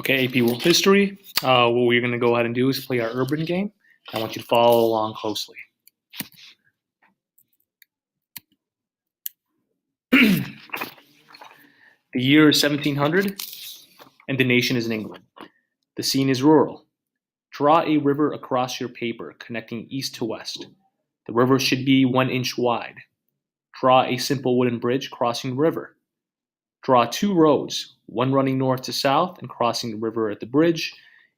look at AP World History. What we're going to go ahead and do is play our urban game. I want you to follow along closely. The year is 1700, and the nation is in England. The scene is rural. Draw a river across your paper, connecting east to west. The river should be 1 inch wide. Draw a simple wooden bridge crossing the river. Draw two roads, one running north to south and crossing the river at the bridge,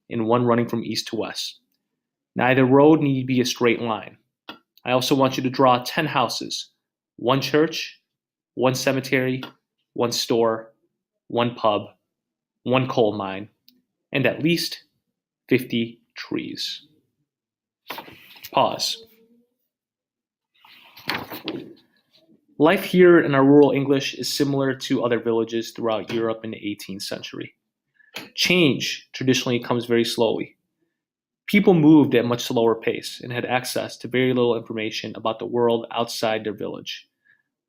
and one running from east to west. Neither road need be a straight line. I also want you to draw 10 houses, one church, one cemetery, one store, one pub, one coal mine, and at least 50 trees. Pause. Life here in our rural English is similar to other villages throughout Europe in the 18th century. Change traditionally comes very slowly. People moved at a much slower pace and had access to very little information about the world outside their village.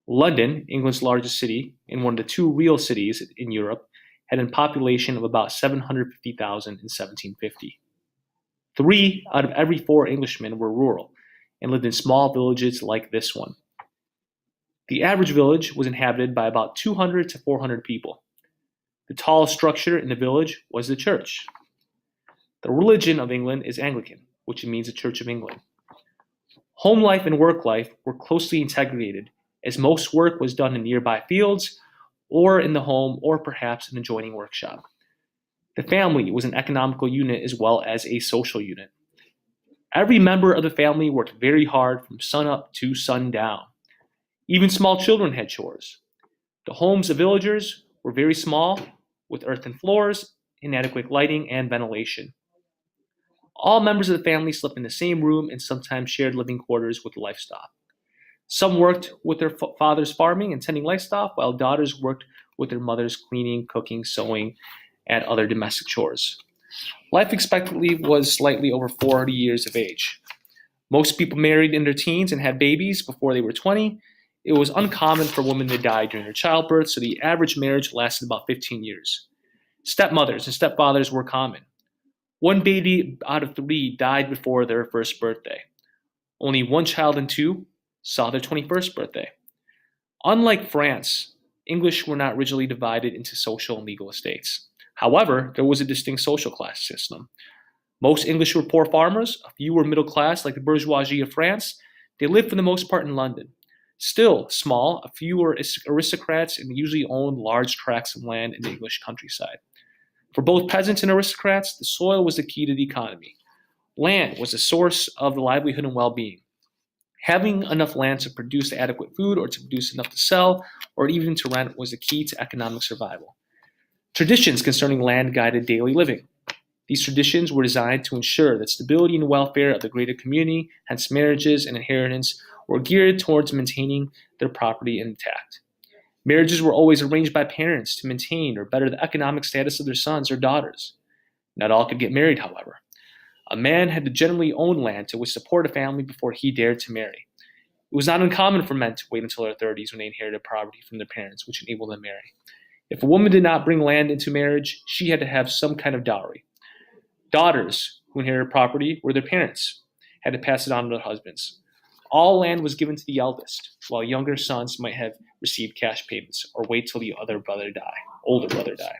London, England's largest city and one of the two real cities in Europe, had a population of about 750,000 in 1750. 3 out of every 4 Englishmen were rural and lived in small villages like this one. The average village was inhabited by about 200 to 400 people. The tallest structure in the village was the church. The religion of England is Anglican, which means the Church of England. Home life and work life were closely integrated, as most work was done in nearby fields, or in the home, or perhaps an adjoining workshop. The family was an economical unit as well as a social unit. Every member of the family worked very hard from sunup to sundown. Even small children had chores. The homes of villagers were very small, with earthen floors, inadequate lighting, and ventilation. All members of the family slept in the same room and sometimes shared living quarters with the livestock. Some worked with their fathers farming and tending livestock, while daughters worked with their mothers cleaning, cooking, sewing, and other domestic chores. Life expectancy was slightly over 40 years of age. Most people married in their teens and had babies before they were 20. It was uncommon for women to die during their childbirth, so the average marriage lasted about 15 years. Stepmothers and stepfathers were common. 1 baby out of 3 died before their first birthday. Only 1 child in 2 saw their 21st birthday. Unlike France, English were not rigidly divided into social and legal estates. However, there was a distinct social class system. Most English were poor farmers, a few were middle class like the bourgeoisie of France. They lived for the most part in London. Still small, a few were aristocrats and usually owned large tracts of land in the English countryside. For both peasants and aristocrats, the soil was the key to the economy. Land was a source of livelihood and well-being. Having enough land to produce adequate food or to produce enough to sell or even to rent was the key to economic survival. Traditions concerning land guided daily living. These traditions were designed to ensure that stability and welfare of the greater community, hence marriages and inheritance, were geared towards maintaining their property intact. Marriages were always arranged by parents to maintain or better the economic status of their sons or daughters. Not all could get married, however. A man had to generally own land to support a family before he dared to marry. It was not uncommon for men to wait until their 30s when they inherited property from their parents, which enabled them to marry. If a woman did not bring land into marriage, she had to have some kind of dowry. Daughters who inherited property were their parents, had to pass it on to their husbands. All land was given to the eldest, while younger sons might have received cash payments or wait till the older brother die.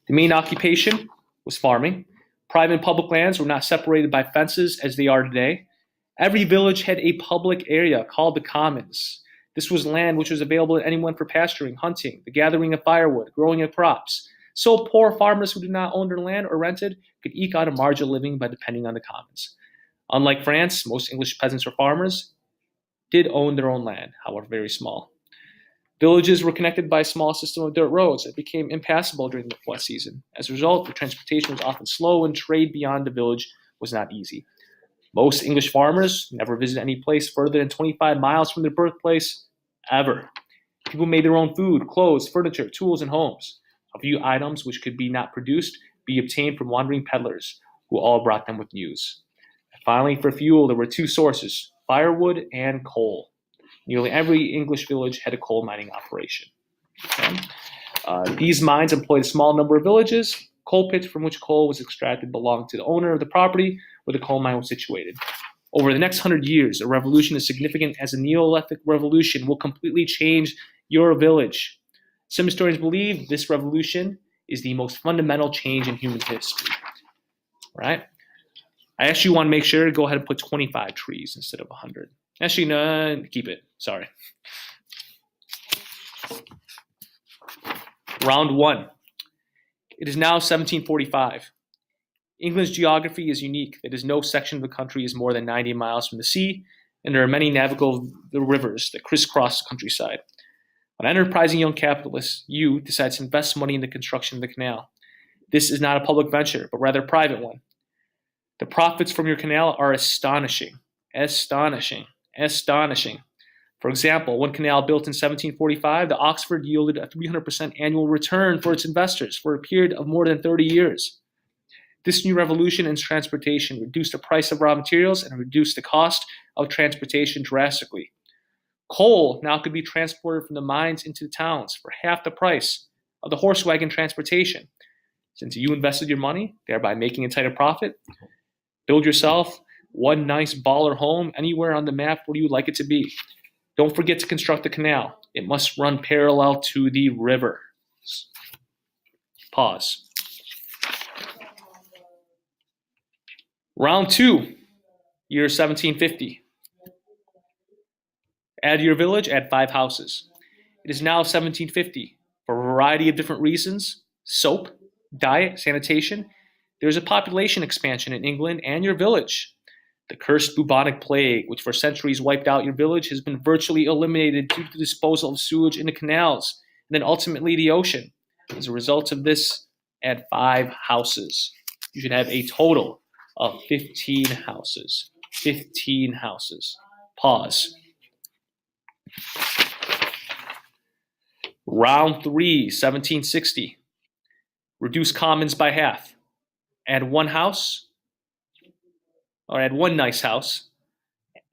The main occupation was farming. Private and public lands were not separated by fences as they are today. Every village had a public area called the commons. This was land which was available to anyone for pasturing, hunting, the gathering of firewood, growing of crops. So poor farmers who did not own their land or rented could eke out a marginal living by depending on the commons. Unlike France, most English peasants or farmers did own their own land, however very small. Villages were connected by a small system of dirt roads that became impassable during the wet season. As a result, the transportation was often slow and trade beyond the village was not easy. Most English farmers never visited any place further than 25 miles from their birthplace, ever. People made their own food, clothes, furniture, tools, and homes. A few items which could be not produced be obtained from wandering peddlers, who all brought them with news. Finally, for fuel, there were 2 sources, firewood and coal. Nearly every English village had a coal mining operation. Okay? These mines employed a small number of villages. Coal pits from which coal was extracted belonged to the owner of the property where the coal mine was situated. Over the next 100 years, a revolution as significant as the Neolithic Revolution will completely change your village. Some historians believe this revolution is the most fundamental change in human history. Right? I actually want to make sure to go ahead and put 25 trees instead of 100. Actually, no, keep it. Sorry. Round 1. It is now 1745. England's geography is unique. There is no section of the country is more than 90 miles from the sea, and there are many navigable rivers that crisscross the countryside. An enterprising young capitalist, you decides to invest money in the construction of the canal. This is not a public venture, but rather a private one. The profits from your canal are astonishing. Astonishing. Astonishing. For example, one canal built in 1745, the Oxford yielded a 300% annual return for its investors for a period of more than 30 years. This new revolution in transportation reduced the price of raw materials and reduced the cost of transportation drastically. Coal now could be transported from the mines into the towns for half the price of the horse wagon transportation. Since you invested your money, thereby making a tighter profit, build yourself one nice baller home anywhere on the map where you would like it to be. Don't forget to construct the canal. It must run parallel to the river. Pause. Round 2, year 1750. Add to your village, add 5 houses. It is now 1750. For a variety of different reasons, soap, diet, sanitation, there is a population expansion in England and your village. The cursed bubonic plague, which for centuries wiped out your village, has been virtually eliminated due to the disposal of sewage in the canals and then ultimately the ocean. As a result of this, add 5 houses. You should have a total of 15 houses. 15 houses. Pause. Round 3, 1760. Reduce commons by half. Add 1 house, or add 1 nice house,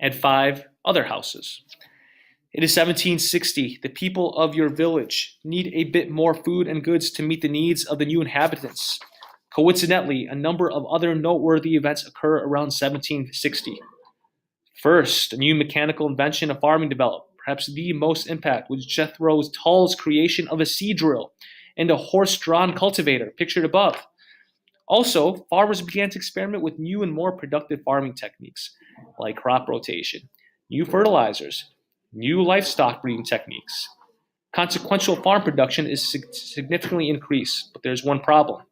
add 5 other houses. It is 1760. The people of your village need a bit more food and goods to meet the needs of the new inhabitants. Coincidentally, a number of other noteworthy events occur around 1760. First, a new mechanical invention of farming developed. Perhaps the most impact was Jethro Tull's creation of a seed drill and a horse-drawn cultivator, pictured above. Also, farmers began to experiment with new and more productive farming techniques, like crop rotation, new fertilizers, new livestock breeding techniques. Consequential farm production is significantly increased, but there's one problem.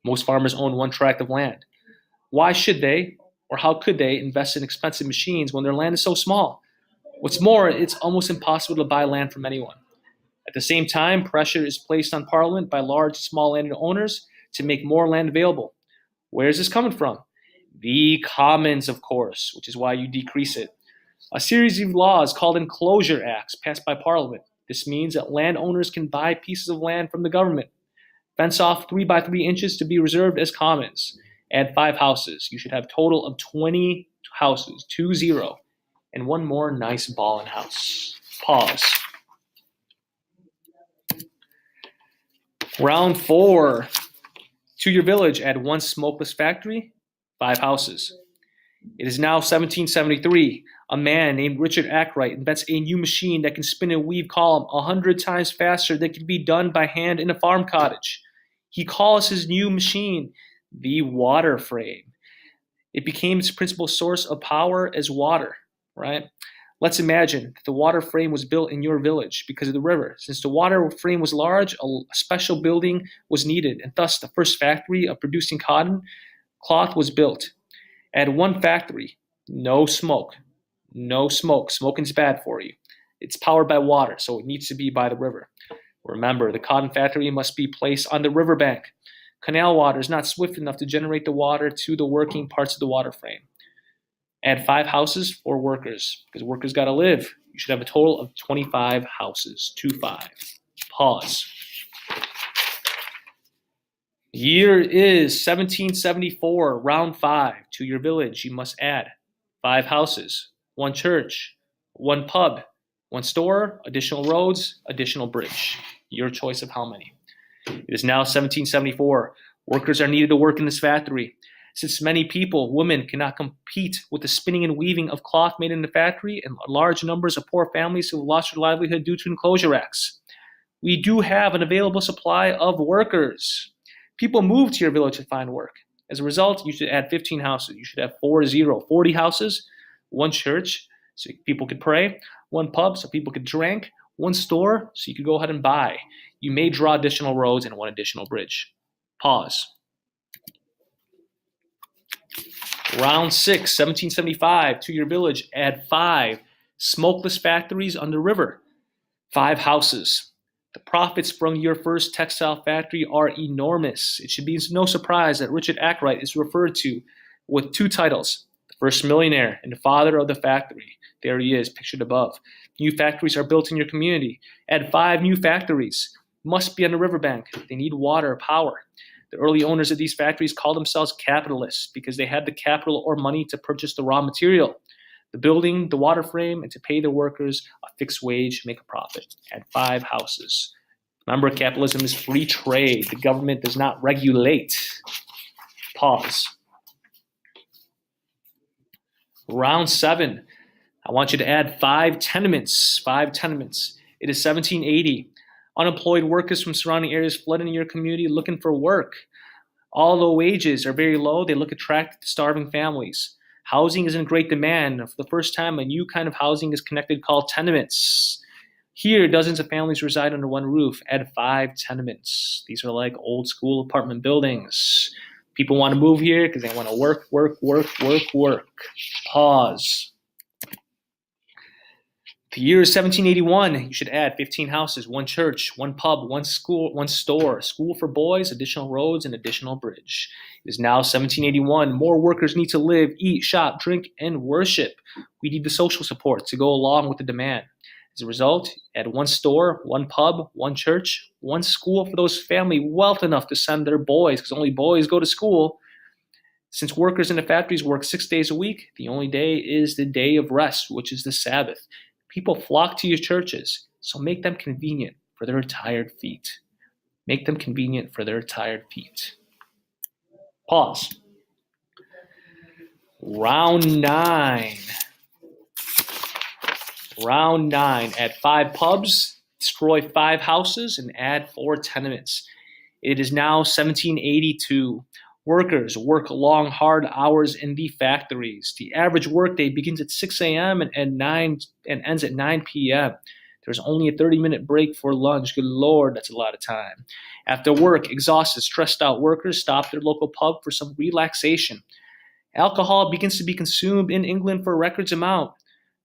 Most farmers own 1 tract of land. Why should they, or how could they, invest in expensive machines when their land is so small? What's more, it's almost impossible to buy land from anyone. At the same time, pressure is placed on Parliament by large and small landowners to make more land available. Where is this coming from? The Commons, of course, which is why you decrease it. A series of laws called enclosure acts passed by Parliament. This means that landowners can buy pieces of land from the government. Fence off 3 by 3 inches to be reserved as commons. Add 5 houses. You should have a total of 20 houses, 20, and 1 more nice ballin' house. Pause. Round 4. To your village, add 1 smokeless factory, 5 houses. It is now 1773. A man named Richard Arkwright invents a new machine that can spin and weave column 100 times faster than can be done by hand in a farm cottage. He calls his new machine the water frame. It became its principal source of power as water, right? Let's imagine that the water frame was built in your village because of the river. Since the water frame was large, a special building was needed, and thus the first factory of producing cotton cloth was built. Add 1 factory, no smoke. No smoke. Smoking's bad for you. It's powered by water, so it needs to be by the river. Remember, the cotton factory must be placed on the riverbank. Canal water is not swift enough to generate the water to the working parts of the water frame. Add 5 houses for workers, because workers got to live. You should have a total of 25 houses. 25. Pause. Year is 1774, round 5. To your village, you must add 5 houses, 1 church, 1 pub, 1 store, additional roads, additional bridge. Your choice of how many. It is now 1774. Workers are needed to work in this factory. Since many people, women, cannot compete with the spinning and weaving of cloth made in the factory, and large numbers of poor families who have lost their livelihood due to enclosure acts, we do have an available supply of workers. People move to your village to find work. As a result, you should add 15 houses. You should have 40 houses, one church so people could pray, one pub so people could drink, one store so you could go ahead and buy. You may draw additional roads and one additional bridge. Pause. Round 6, 1775, to your village, add 5 smokeless factories on the river, 5 houses. The profits from your first textile factory are enormous. It should be no surprise that Richard Arkwright is referred to with 2 titles, the first millionaire and the father of the factory. There he is, pictured above. New factories are built in your community. Add 5 new factories. Must be on the riverbank. They need water, power. The early owners of these factories called themselves capitalists because they had the capital or money to purchase the raw material, the building, the water frame, and to pay their workers a fixed wage, make a profit. Add 5 houses. Remember, capitalism is free trade. The government does not regulate. Pause. Round 7. I want you to add 5 tenements. 5 tenements. It is 1780. Unemployed workers from surrounding areas flood into your community looking for work. Although wages are very low, they look attractive to starving families. Housing is in great demand. For the first time, a new kind of housing is connected called tenements. Here, dozens of families reside under one roof. Add 5 tenements. These are like old school apartment buildings. People want to move here because they want to work. Pause. The year is 1781. You should add 15 houses, 1 church, 1 pub, 1 school, 1 store, school for boys, additional roads, and additional bridge. It is now 1781. More workers need to live, eat, shop, drink, and worship. We need the social support to go along with the demand. As a result, add 1 store, 1 pub, 1 church, 1 school for those family wealth enough to send their boys, because only boys go to school. Since workers in the factories work 6 days a week, the only day is the day of rest, which is the Sabbath. People flock to your churches, so make them convenient for their tired feet. Make them convenient for their tired feet. Pause. Round 9. Round 9. Add 5 pubs, destroy 5 houses, and add 4 tenements. It is now 1782. Workers work long, hard hours in the factories. The average workday begins at 6 a.m. and ends at 9 p.m. There's only a 30-minute break for lunch. Good Lord, that's a lot of time. After work, exhausted, stressed out workers stop at their local pub for some relaxation. Alcohol begins to be consumed in England for a record amount.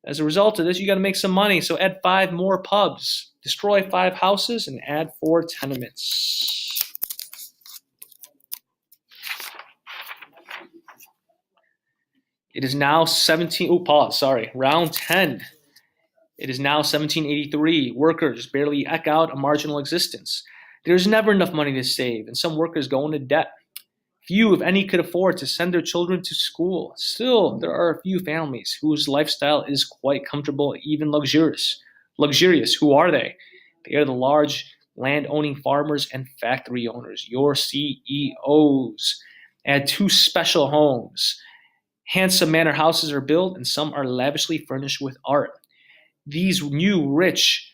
As a result of this, you got to make some money, so add 5 more pubs. Destroy 5 houses and add 4 tenements. It is now round 10. It is now 1783. Workers barely eke out a marginal existence. There's never enough money to save, and some workers go into debt. Few, if any, could afford to send their children to school. Still, there are a few families whose lifestyle is quite comfortable, even luxurious. Who are they? They are the large land-owning farmers and factory owners, your CEOs. Add 2 special homes. Handsome manor houses are built, and some are lavishly furnished with art. These new rich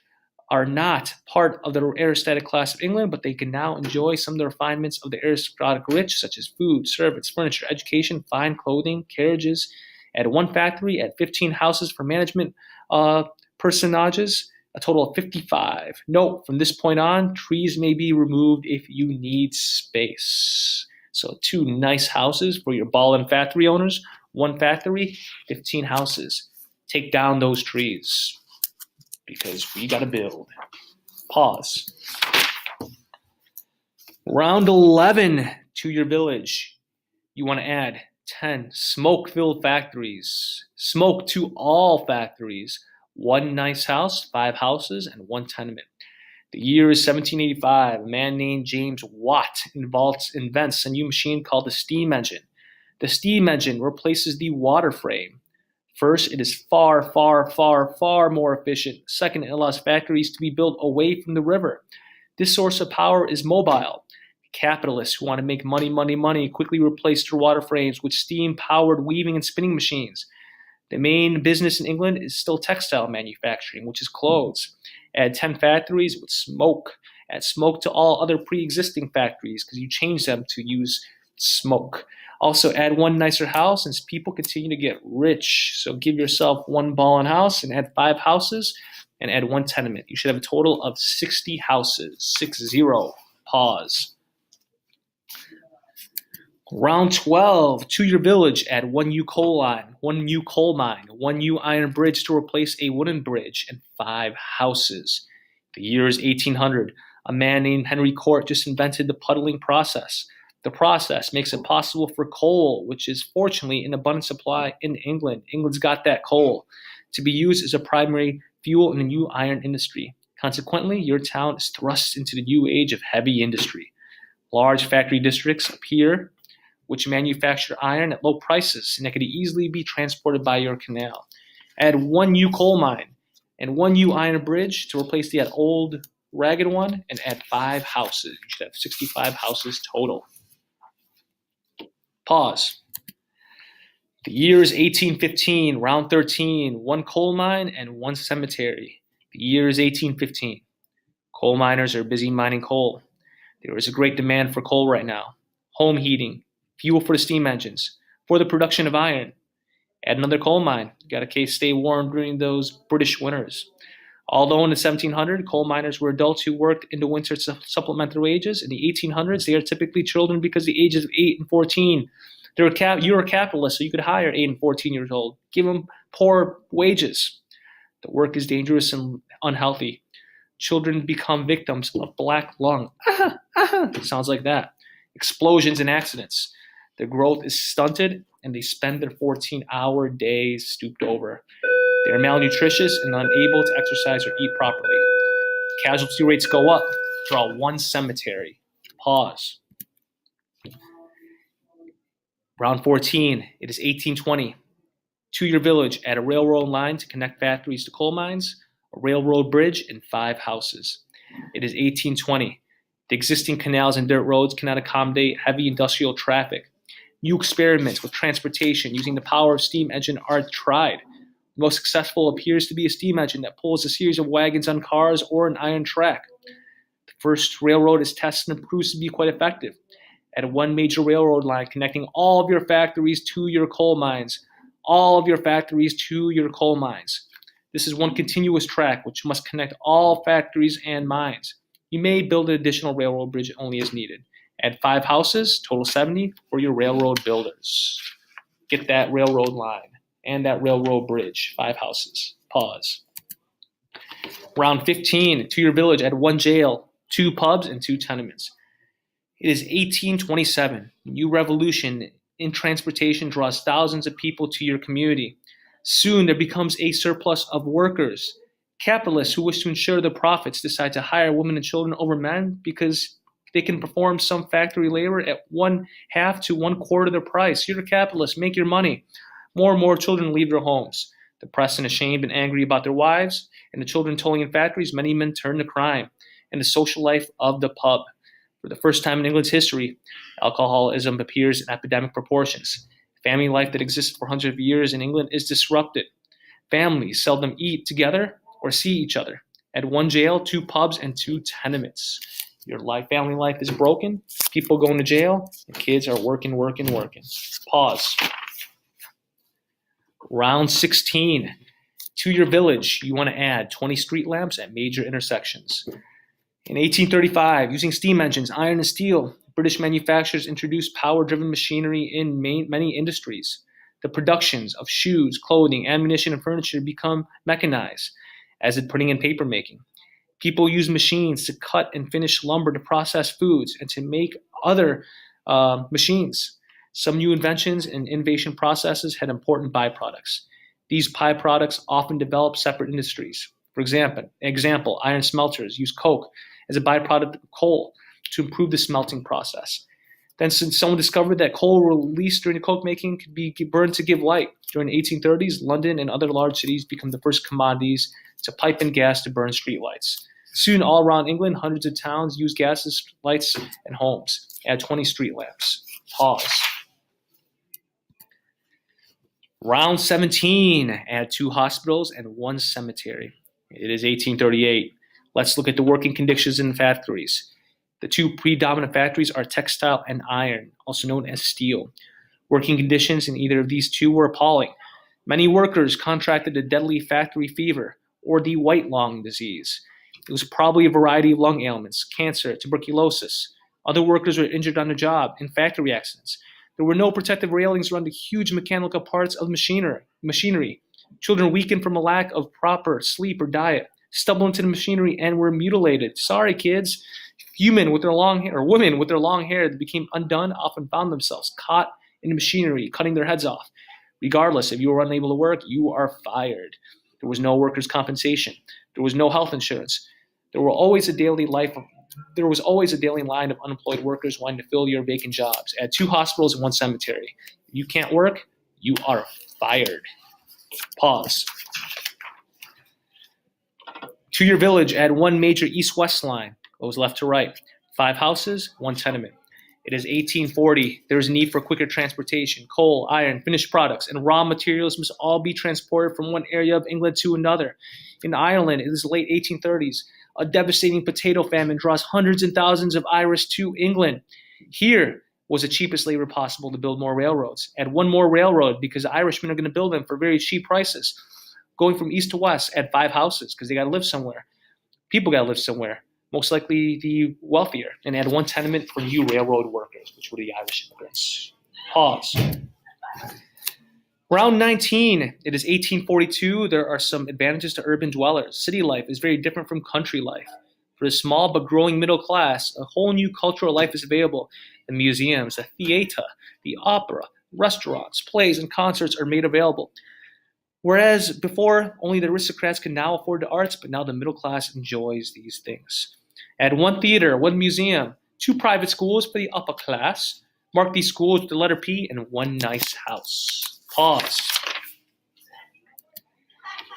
are not part of the aristocratic class of England, but they can now enjoy some of the refinements of the aristocratic rich, such as food, servants, furniture, education, fine clothing, carriages. At 1 factory, at 15 houses for management personages, a total of 55. Note, from this point on, trees may be removed if you need space. So 2 nice houses for your ball and factory owners. 1 factory, 15 houses. Take down those trees because we got to build. Pause. Round 11, to your village. You want to add 10 smoke-filled factories. Smoke to all factories. 1 nice house, 5 houses, and 1 tenement. The year is 1785. A man named James Watt invents a new machine called the steam engine. The steam engine replaces the water frame. First, it is far more efficient. Second, it allows factories to be built away from the river. This source of power is mobile. Capitalists who want to make money, money, money quickly replaced their water frames with steam-powered weaving and spinning machines. The main business in England is still textile manufacturing, which is clothes. Add 10 factories with smoke. Add smoke to all other pre-existing factories because you change them to use smoke. Also, add one nicer house and people continue to get rich. So give yourself one ballin' house and add 5 houses and add one tenement. You should have a total of 60 houses. 60. Pause. Round 12, to your village, add one new coal line, one new coal mine, one new iron bridge to replace a wooden bridge, and 5 houses. The year is 1800. A man named Henry Court just invented the puddling process. The process makes it possible for coal, which is fortunately in abundant supply in England. England's got that coal to be used as a primary fuel in the new iron industry. Consequently, your town is thrust into the new age of heavy industry. Large factory districts appear which manufacture iron at low prices and that could easily be transported by your canal. Add one new coal mine and one new iron bridge to replace the old ragged one and add 5 houses. You should have 65 houses total. Pause. The year is 1815, round 13, one coal mine and one cemetery. The year is 1815. Coal miners are busy mining coal. There is a great demand for coal right now. Home heating, fuel for the steam engines, for the production of iron. Add another coal mine. You got to stay warm during those British winters. Although in the 1700s, coal miners were adults who worked in the winter to supplement their wages, in the 1800s, they are typically children because the ages of 8 and 14. You're a capitalist, so you could hire 8 and 14 years old. Give them poor wages. The work is dangerous and unhealthy. Children become victims of black lung. It sounds like that. Explosions and accidents. Their growth is stunted, and they spend their 14-hour days stooped over. They are malnutritious and unable to exercise or eat properly. Casualty rates go up. Draw one cemetery. Pause. Round 14. It is 1820. To your village, add a railroad line to connect factories to coal mines, a railroad bridge, and 5 houses. It is 1820. The existing canals and dirt roads cannot accommodate heavy industrial traffic. New experiments with transportation using the power of steam engine are tried. The most successful appears to be a steam engine that pulls a series of wagons on cars or an iron track. The first railroad is tested and proves to be quite effective. Add one major railroad line connecting all of your factories to your coal mines. All of your factories to your coal mines. This is one continuous track which must connect all factories and mines. You may build an additional railroad bridge only as needed. Add 5 houses, total 70 for your railroad builders. Get that railroad line and that railroad bridge, 5 houses. Pause. Round 15, to your village, add 1 jail, 2 pubs, and 2 tenements. It is 1827. New revolution in transportation draws thousands of people to your community. Soon there becomes a surplus of workers. Capitalists who wish to ensure their profits decide to hire women and children over men because they can perform some factory labor at 1/2 to 1/4 their price. You're a capitalist, make your money. More and more children leave their homes. Depressed and ashamed and angry about their wives and the children toiling in factories, many men turn to crime and the social life of the pub. For the first time in England's history, alcoholism appears in epidemic proportions. Family life that existed for hundreds of years in England is disrupted. Families seldom eat together or see each other. At 1 jail, 2 pubs, and 2 tenements. Your family life is broken. People going to jail. And kids are working. Pause. Round 16. To your village, you want to add 20 street lamps at major intersections. In 1835, using steam engines, iron, and steel, British manufacturers introduced power-driven machinery in many industries. The productions of shoes, clothing, ammunition, and furniture become mechanized, as did printing and paper making. People use machines to cut and finish lumber to process foods and to make other machines. Some new inventions and innovation processes had important byproducts. These byproducts often develop separate industries. For example, iron smelters use coke as a byproduct of coal to improve the smelting process. Then someone discovered that coal released during the coke making could be burned to give light. During the 1830s, London and other large cities became the first commodities to pipe in gas to burn streetlights. Soon, all around England, hundreds of towns use gas lights and homes. Add 20 street lamps. Pause. Round 17, add 2 hospitals and 1 cemetery. It is 1838. Let's look at the working conditions in factories. The 2 predominant factories are textile and iron, also known as steel. Working conditions in either of these 2 were appalling. Many workers contracted the deadly factory fever, or the white lung disease. It was probably a variety of lung ailments, cancer, tuberculosis. Other workers were injured on the job in factory accidents. There were no protective railings around the huge mechanical parts of machinery. Children weakened from a lack of proper sleep or diet, stumbled into the machinery and were mutilated. Sorry, kids. Women with their long hair that became undone often found themselves caught in the machinery, cutting their heads off. Regardless, if you were unable to work, you are fired. There was no workers' compensation. There was no health insurance. There was always a daily line of unemployed workers wanting to fill your vacant jobs. Add 2 hospitals and 1 cemetery. If you can't work, you are fired. Pause. To your village, add 1 major east-west line. Goes left to right. 5 houses, 1 tenement. It is 1840. There is a need for quicker transportation. Coal, iron, finished products, and raw materials must all be transported from one area of England to another. In Ireland, it is the late 1830s. A devastating potato famine draws hundreds and thousands of Irish to England. Here was the cheapest labor possible to build more railroads. Add 1 more railroad because the Irishmen are going to build them for very cheap prices. Going from east to west, add 5 houses because they got to live somewhere. People got to live somewhere, most likely the wealthier, and add 1 tenement for new railroad workers, which were the Irish immigrants. Pause. Round 19, it is 1842. There are some advantages to urban dwellers. City life is very different from country life. For the small but growing middle class, a whole new cultural life is available. The museums, the theater, the opera, restaurants, plays, and concerts are made available. Whereas before, only the aristocrats could now afford the arts, but now the middle class enjoys these things. Add 1 theater, 1 museum, 2 private schools for the upper class. Mark these schools with the letter P and 1 nice house. Pause.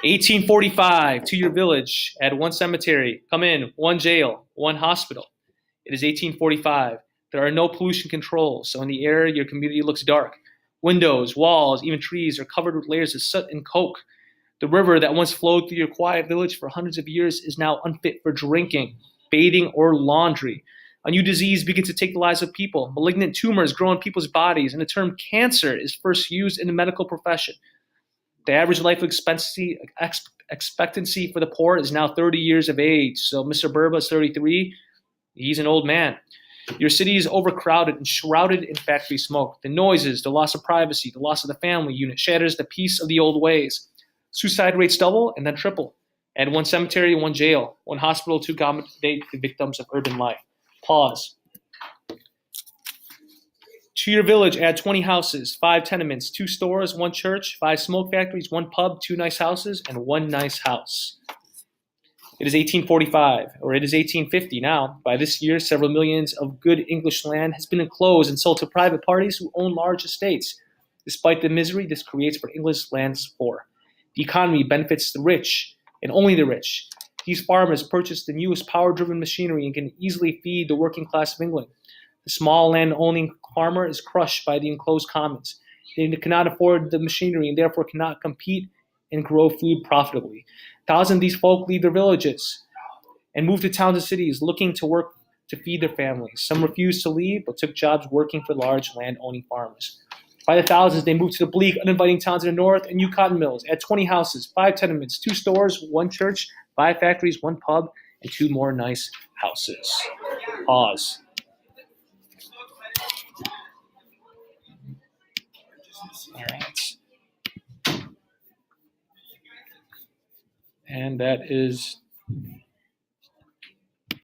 1845, to your village, add 1 cemetery. Come in, 1 jail, 1 hospital. It is 1845. There are no pollution controls, so in the air, your community looks dark. Windows, walls, even trees are covered with layers of soot and coke. The river that once flowed through your quiet village for hundreds of years is now unfit for drinking, bathing, or laundry. A new disease begins to take the lives of people. Malignant tumors grow in people's bodies, and the term cancer is first used in the medical profession. The average life expectancy for the poor is now 30 years of age. So Mr. Burba is 33. He's an old man. Your city is overcrowded and shrouded in factory smoke. The noises, the loss of privacy, the loss of the family unit shatters the peace of the old ways. Suicide rates double and then triple. Add 1 cemetery, 1 jail, 1 hospital to accommodate the victims of urban life. Pause. To your village, add 20 houses, 5 tenements, 2 stores, 1 church, 5 smoke factories, 1 pub, 2 nice houses, and 1 nice house. It is 1845, or it is 1850 now. By this year, several millions of good English land has been enclosed and sold to private parties who own large estates. Despite the misery this creates for English land's poor, the economy benefits the rich, and only the rich. These farmers purchase the newest power-driven machinery and can easily feed the working class of England. The small land-owning farmer is crushed by the enclosed commons. They cannot afford the machinery and therefore cannot compete and grow food profitably. Thousands of these folk leave their villages and move to towns and cities looking to work to feed their families. Some refused to leave but took jobs working for large land-owning farmers. By the thousands, they moved to the bleak, uninviting towns in the north and new cotton mills. Add 20 houses, 5 tenements, 2 stores, 1 church, 5 factories, 1 pub, and 2 more nice houses. Pause. All right. And that is